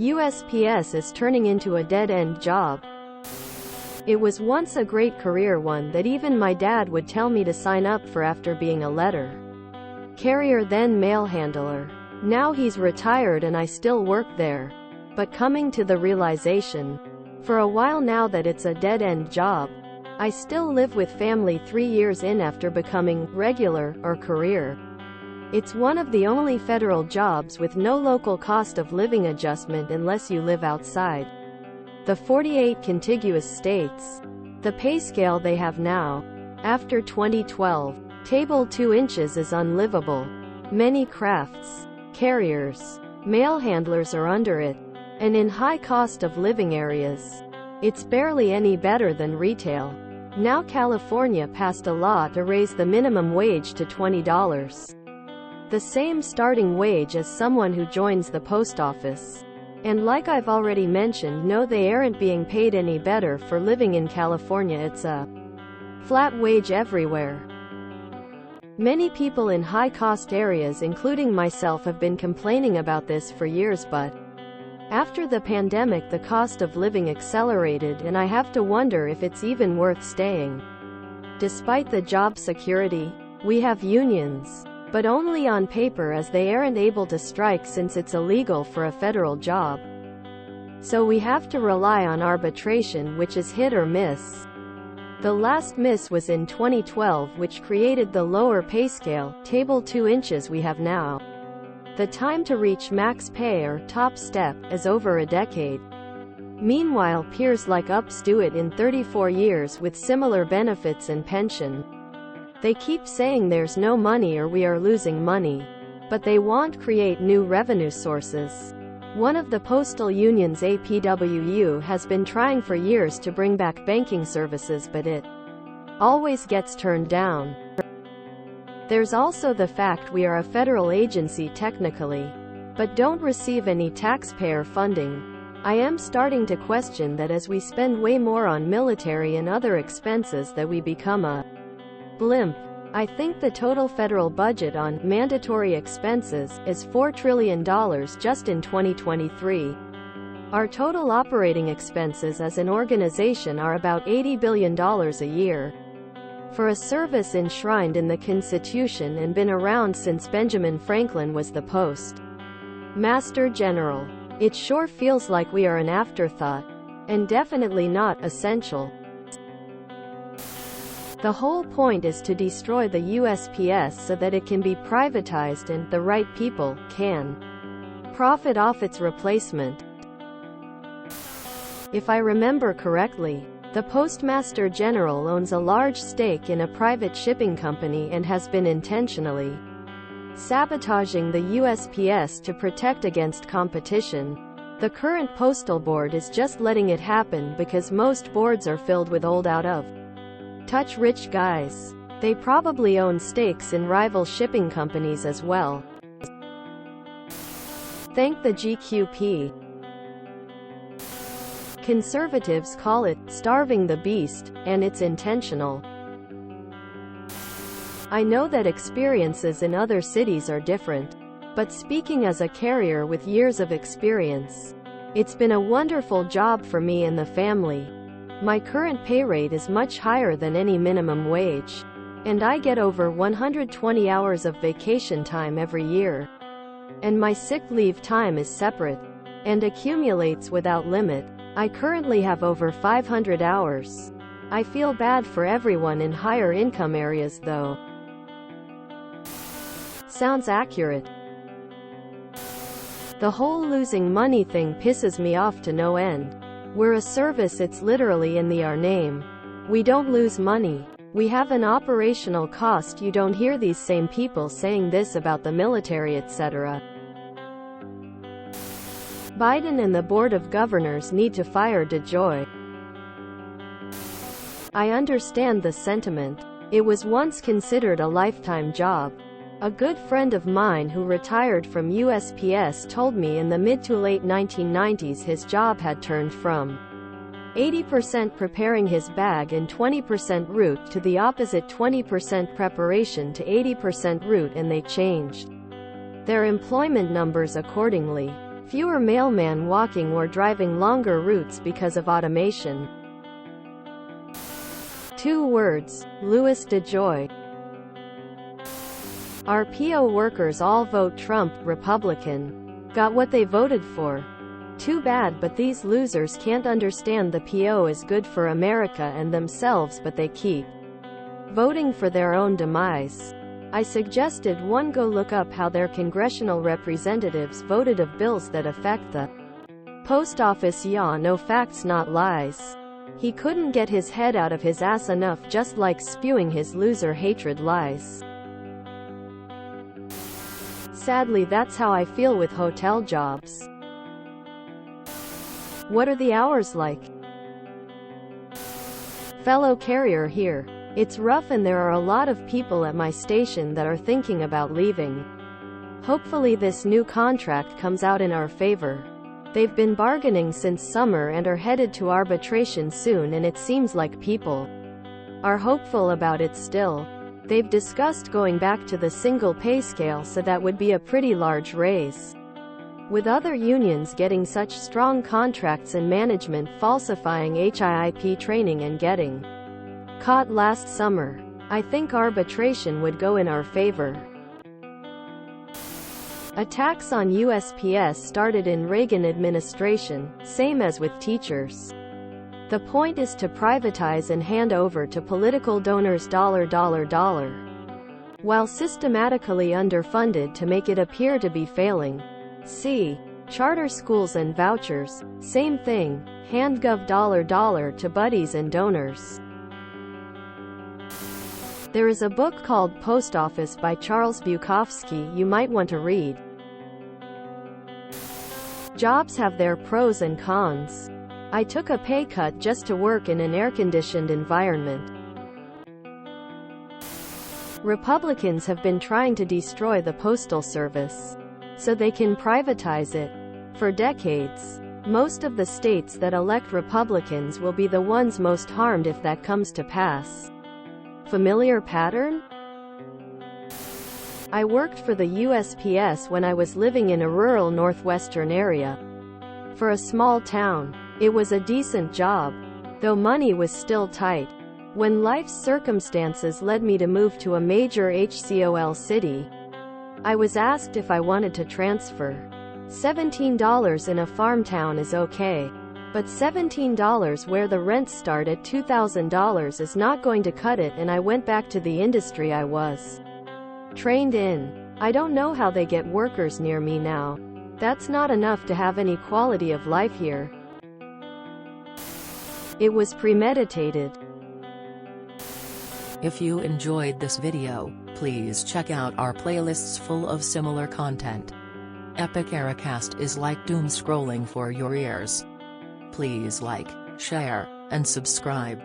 USPS is turning into a dead-end job. It was once a great career, one that even my dad would tell me to sign up for after being a letter carrier, then mail handler. Now he's retired and I still work there. But coming to the realization, for a while now, that it's a dead-end job. I still live with family 3 years in after becoming regular or career. It's one of the only federal jobs with no local cost of living adjustment unless you live outside the 48 contiguous states. The pay scale they have now, after 2012, table 2 inches, is unlivable. Many crafts, carriers, mail handlers are under it, and in high cost of living areas, it's barely any better than retail. Now California passed a law to raise the minimum wage to $20. The same starting wage as someone who joins the post office. And like I've already mentioned, no, they aren't being paid any better for living in California. It's a flat wage everywhere. Many people in high-cost areas, including myself, have been complaining about this for years, but after the pandemic the cost of living accelerated, and I have to wonder if it's even worth staying. Despite the job security, we have unions, but only on paper, as they aren't able to strike since it's illegal for a federal job. So we have to rely on arbitration, which is hit or miss. The last miss was in 2012, which created the lower pay scale, table 2 inches, we have now. The time to reach max pay, or top step, is over a decade. Meanwhile, peers like us do it in 34 years with similar benefits and pension. They keep saying there's no money or we are losing money. But they won't create new revenue sources. One of the postal unions, APWU, has been trying for years to bring back banking services, but it always gets turned down. There's also the fact we are a federal agency technically, but don't receive any taxpayer funding. I am starting to question that as we spend way more on military and other expenses that we become a blimp. I think the total federal budget on mandatory expenses is $4 trillion just in 2023. Our total operating expenses as an organization are about $80 billion a year. For a service enshrined in the Constitution and been around since Benjamin Franklin was the Postmaster General, it sure feels like we are an afterthought, and definitely not essential. The whole point is to destroy the USPS so that it can be privatized and the right people can profit off its replacement. If I remember correctly, the Postmaster General owns a large stake in a private shipping company and has been intentionally sabotaging the USPS to protect against competition. The current postal board is just letting it happen because most boards are filled with old, out-of-touch rich guys. They probably own stakes in rival shipping companies as well. Thank the GQP. Conservatives call it starving the beast, and it's intentional. I know that experiences in other cities are different, but speaking as a carrier with years of experience, it's been a wonderful job for me and the family. My current pay rate is much higher than any minimum wage, and I get over 120 hours of vacation time every year. And my sick leave time is separate and accumulates without limit. I currently have over 500 hours. I feel bad for everyone in higher income areas though. Sounds accurate. The whole losing money thing pisses me off to no end. We're a service, it's literally in our name. We don't lose money. We have an operational cost. You don't hear these same people saying this about the military, etc. Biden and the Board of Governors need to fire DeJoy. I understand the sentiment. It was once considered a lifetime job. A good friend of mine who retired from USPS told me in the mid to late 1990s his job had turned from 80% preparing his bag and 20% route to the opposite 20% preparation to 80% route, and they changed their employment numbers accordingly. Fewer mailmen walking or driving longer routes because of automation. 2 words, Louis DeJoy. Our PO workers all vote Trump, Republican. Got what they voted for. Too bad, but these losers can't understand the PO is good for America and themselves, but they keep voting for their own demise. I suggested one go look up how their congressional representatives voted of bills that affect the post office. Yeah, no, facts not lies. He couldn't get his head out of his ass enough, just like spewing his loser hatred lies. Sadly, that's how I feel with hotel jobs. What are the hours like? Fellow carrier here. It's rough and there are a lot of people at my station that are thinking about leaving. Hopefully this new contract comes out in our favor. They've been bargaining since summer and are headed to arbitration soon, and it seems like people are hopeful about it still. They've discussed going back to the single pay scale, so that would be a pretty large raise. With other unions getting such strong contracts and management falsifying HIIP training and getting caught last summer, I think arbitration would go in our favor. Attacks on USPS started in Reagan administration, same as with teachers. The point is to privatize and hand over to political donors $, while systematically underfunded to make it appear to be failing. See charter schools and vouchers, same thing, hand gov $, to buddies and donors. There is a book called Post Office by Charles Bukowski you might want to read. Jobs have their pros and cons. I took a pay cut just to work in an air-conditioned environment. Republicans have been trying to destroy the Postal Service so they can privatize it. For decades, most of the states that elect Republicans will be the ones most harmed if that comes to pass. Familiar pattern? I worked for the USPS when I was living in a rural northwestern area. For a small town, it was a decent job, though money was still tight. When life's circumstances led me to move to a major HCOL city, I was asked if I wanted to transfer. $17 in a farm town is okay, but $17 where the rents start at $2,000 is not going to cut it, and I went back to the industry I was trained in. I don't know how they get workers near me now. That's not enough to have any quality of life here. It was premeditated. If you enjoyed this video, please check out our playlists full of similar content. Epic Ericast is like doom scrolling for your ears. Please like, share, and subscribe.